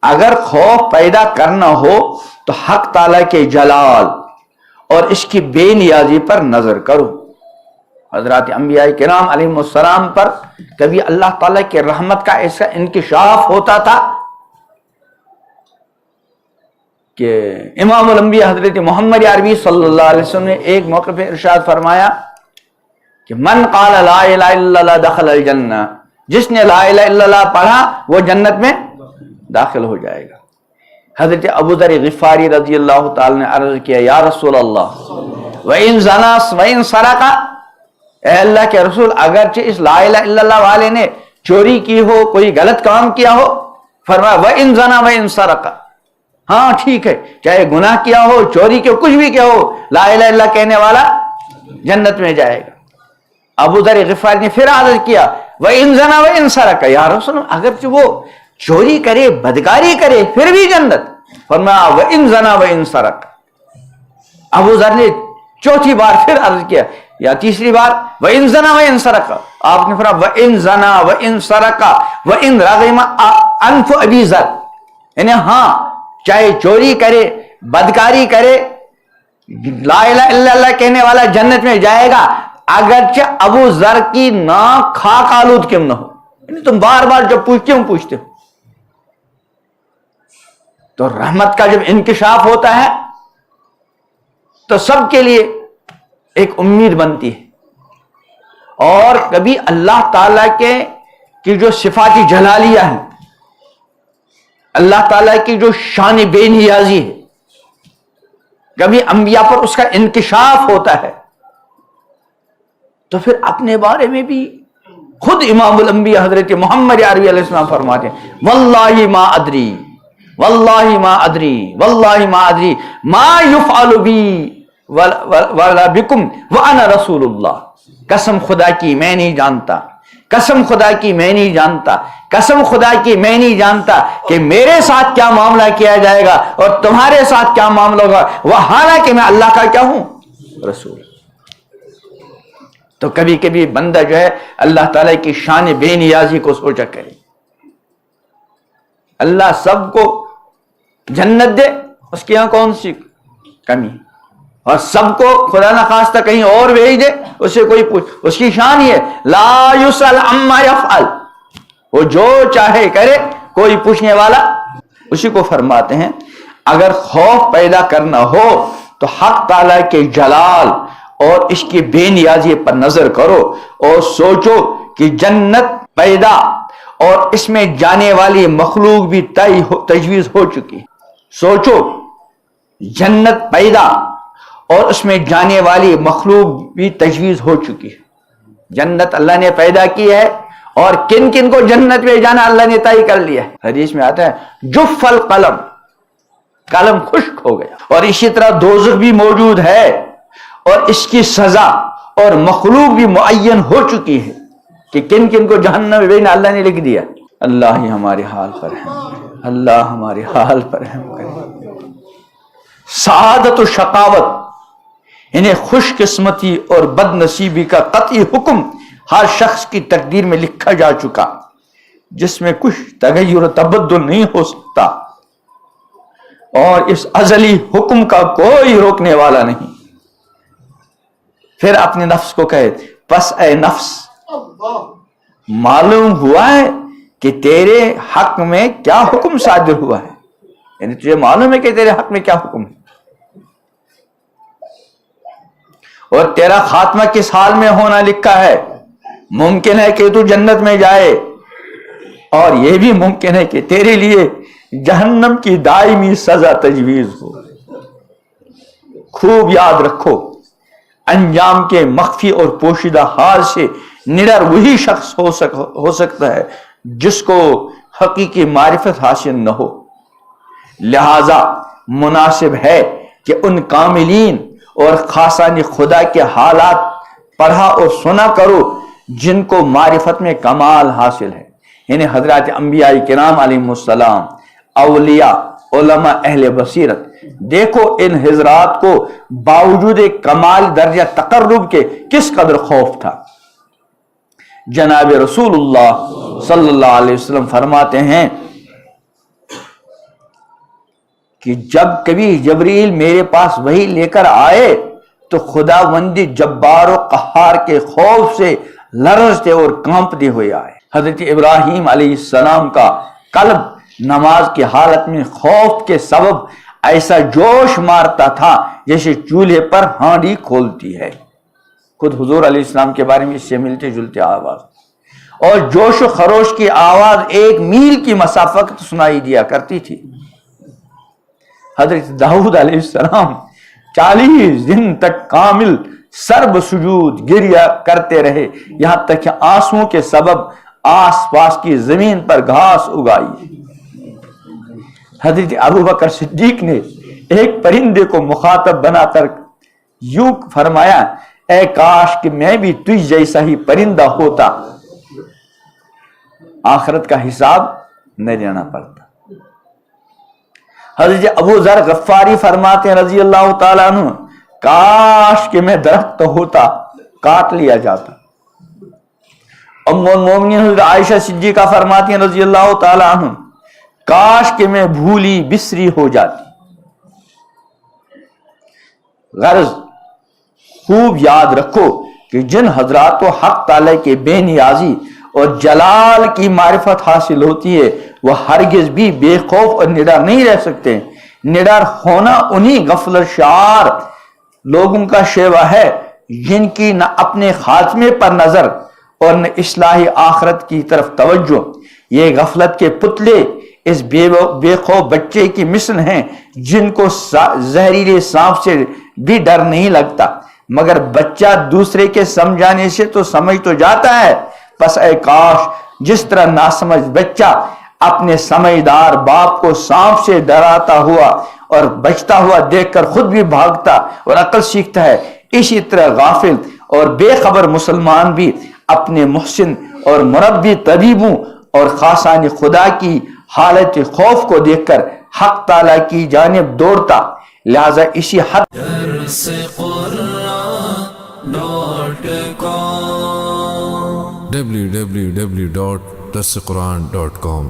اگر خوف پیدا کرنا ہو تو حق تعالیٰ کے جلال اور اس کی بے نیازی پر نظر کرو۔ حضرات انبیاء کرام علیہ السلام پر کبھی اللہ تعالیٰ کی رحمت کا ایسا انکشاف ہوتا تھا کہ امام الانبیاء حضرت محمد عربی صلی اللہ علیہ وسلم نے ایک موقع پہ ارشاد فرمایا کہ من قال لا الہ الا اللہ دخل الجنہ، جس نے لا الہ الا اللہ پڑھا وہ جنت میں داخل ہو جائے گا۔ حضرت ابو ذر غفاری رضی اللہ تعالی نے عرض کیا یا رسول اللہ وَإِن زَنَا وَإِن سَرَقَ، اے اللہ کے رسول اگرچہ اس لا الہ الا اللہ والے نے چوری کی ہو، کوئی غلط کام کیا ہو، فرمایا وَإِن زَنَا وَإِن سَرَقَ، ہاں ٹھیک ہے، چاہے گناہ کیا ہو، چوری کیا ہو، کچھ بھی کیا ہو، لا الہ الا اللہ کہنے والا جنت میں جائے گا۔ ابو ذر غفاری نے پھر عرض کیا وَإِن زَنَا وَإِن سَرَقَ، یا رسول اللہ اگرچہ وہ چوری کرے، بدکاری کرے، پھر بھی جنت؟ فرمایا وَإِن زَنَا وَإِن سَرَقَ۔ ابو ذر نے چوتھی بار پھر عرض کیا یا تیسری بار وَإِن زَنَا وَإِن سَرَقَ، آپ نے فرمایا وَإِن زَنَا وَإِن سَرَقَ وَإِن رَغِمَ أَنْفُ أَبِي ذر، یعنی ہاں چاہے چوری کرے، بدکاری کرے، لا الہ الا اللہ کہنے والا جنت میں جائے گا اگرچہ ابو ذر کی ناک خاک آلود کیوں نہ ہو۔ یعنی تم بار بار جب پوچھتے ہو تو رحمت کا جب انکشاف ہوتا ہے تو سب کے لیے ایک امید بنتی ہے۔ اور کبھی اللہ تعالیٰ کی جو صفات جلالیہ ہیں، اللہ تعالیٰ کی جو شان بے نیازی ہے، کبھی انبیاء پر اس کا انکشاف ہوتا ہے تو پھر اپنے بارے میں بھی خود امام الانبیاء حضرت محمد عربی علیہ السلام فرماتے ہیں واللہ ما ادری واللہ ما ادری واللہ ما ادری ما یفعل بی ولا بکم وانا رسول اللہ، قسم خدا کی میں نہیں جانتا، قسم خدا کی میں نہیں جانتا، قسم خدا کی میں نہیں جانتا کہ میرے ساتھ کیا معاملہ کیا جائے گا اور تمہارے ساتھ کیا معاملہ ہوگا، وہ حالانکہ میں اللہ کا کیا ہوں، رسول۔ تو کبھی کبھی بندہ جو ہے اللہ تعالیٰ کی شان بے نیازی کو سوچا کرے۔ اللہ سب کو جنت دے، اس کے یہاں کون سی کمی، اور سب کو خدا نخواستہ کہیں اور بھیج دے، اس سے کوئی پوچھ، اس کی شان یہ لا یسأل عما یفعل، وہ جو چاہے کرے، کوئی پوچھنے والا۔ اسی کو فرماتے ہیں اگر خوف پیدا کرنا ہو تو حق تعالیٰ کے جلال اور اس کی بے نیازی پر نظر کرو اور سوچو کہ جنت پیدا اور اس میں جانے والی مخلوق بھی تجویز ہو چکی۔ سوچو جنت پیدا اور اس میں جانے والی مخلوق بھی تجویز ہو چکی ہے۔ جنت اللہ نے پیدا کی ہے اور کن کن کو جنت میں جانا اللہ نے طے کر لیا ہے۔ حدیث میں آتا ہے جف القلم، قلم خشک ہو گیا، اور اسی طرح دوزخ بھی موجود ہے اور اس کی سزا اور مخلوق بھی معین ہو چکی ہے کہ کن کن کو جہنم میں اللہ نے لکھ دیا۔ اللہ ہی ہمارے حال پر ہے، اللہ ہمارے حال پر رحم کرے۔ سعادت و شقاوت یعنی خوش قسمتی اور بد نصیبی کا قطعی حکم ہر شخص کی تقدیر میں لکھا جا چکا، جس میں کچھ تغیر و تبدل نہیں ہو سکتا، اور اس ازلی حکم کا کوئی روکنے والا نہیں۔ پھر اپنے نفس کو کہے پس اے نفس معلوم ہوا ہے کہ تیرے حق میں کیا حکم صادر ہوا ہے، یعنی تجھے معلوم ہے کہ تیرے حق میں کیا حکم ہے، اور تیرا خاتمہ کس حال میں ہونا لکھا ہے۔ ممکن ہے کہ تو جنت میں جائے، اور یہ بھی ممکن ہے کہ تیرے لیے جہنم کی دائمی سزا تجویز ہو۔ خوب یاد رکھو انجام کے مخفی اور پوشیدہ حال سے نڈر وہی شخص ہو سکتا ہے جس کو حقیقی معرفت حاصل نہ ہو، لہذا مناسب ہے کہ ان کاملین اور خاصان خدا کے حالات پڑھا اور سنا کرو جن کو معرفت میں کمال حاصل ہے، یعنی حضرات انبیاء کرام علیہ السلام، اولیاء، علماء، اہل بصیرت۔ دیکھو ان حضرات کو باوجود کمال درجہ تقرب کے کس قدر خوف تھا۔ جناب رسول اللہ صلی اللہ علیہ وسلم فرماتے ہیں کہ جب کبھی جبریل میرے پاس وحی لے کر آئے تو خداوندی جبار و قہار کے خوف سے لرزتے اور کانپتے ہوئے آئے۔ حضرت ابراہیم علیہ السلام کا قلب نماز کی حالت میں خوف کے سبب ایسا جوش مارتا تھا جیسے چولہے پر ہانڈی کھولتی ہے۔ خود حضور علیہ السلام کے بارے میں اس سے ملتے جلتے آواز اور جوش و خروش کی آواز 1 میل کی مسافت سنائی دیا کرتی تھی۔ حضرت داؤد علیہ السلام 40 دن تک کامل سرب سجود گریہ کرتے رہے، یہاں تک کہ آنسوؤں کے سبب آس پاس کی زمین پر گھاس اگائی۔ حضرت ابو بکر صدیق نے ایک پرندے کو مخاطب بنا کر یوں فرمایا، اے کاش کہ میں بھی تجھ جیسا ہی پرندہ ہوتا، آخرت کا حساب نہ لینا پڑتا۔ حضرت ابو ذر غفاری فرماتے ہیں رضی اللہ تعالیٰ عنہ، کاش کہ میں درخت ہوتا، کاٹ لیا جاتا۔ ام المومنین حضرت عائشہ صدیقہ فرماتی ہیں رضی اللہ تعالیٰ عنہ، کاش کہ میں بھولی بسری ہو جاتی۔ غرض خوب یاد رکھو کہ جن حضرات کو حق تعالی کے بے نیازی اور جلال کی معرفت حاصل ہوتی ہے وہ ہرگز بھی بے خوف اور نڈر نہیں رہ سکتے۔ نڈر ہونا انہی غفلت شعار لوگوں کا شیوہ ہے جن کی نہ اپنے خاتمے پر نظر اور نہ اصلاح آخرت کی طرف توجہ۔ یہ غفلت کے پتلے اس بے خوف بچے کی مثل ہیں جن کو زہریلے سانپ سے بھی ڈر نہیں لگتا، مگر بچہ دوسرے کے سمجھانے سے تو سمجھ تو جاتا ہے۔ پس اے کاش جس طرح ناسمجھ بچہ اپنے سمجھدار باپ کو سانپ سے ڈراتا ہوا اور بچتا ہوا دیکھ کر خود بھی بھاگتا اور عقل سیکھتا ہے، اسی طرح غافل اور بے خبر مسلمان بھی اپنے محسن اور مربی طبیبوں اور خاصان خدا کی حالت خوف کو دیکھ کر حق تعالی کی جانب دوڑتا۔ لہذا اسی حد www.darsequran.com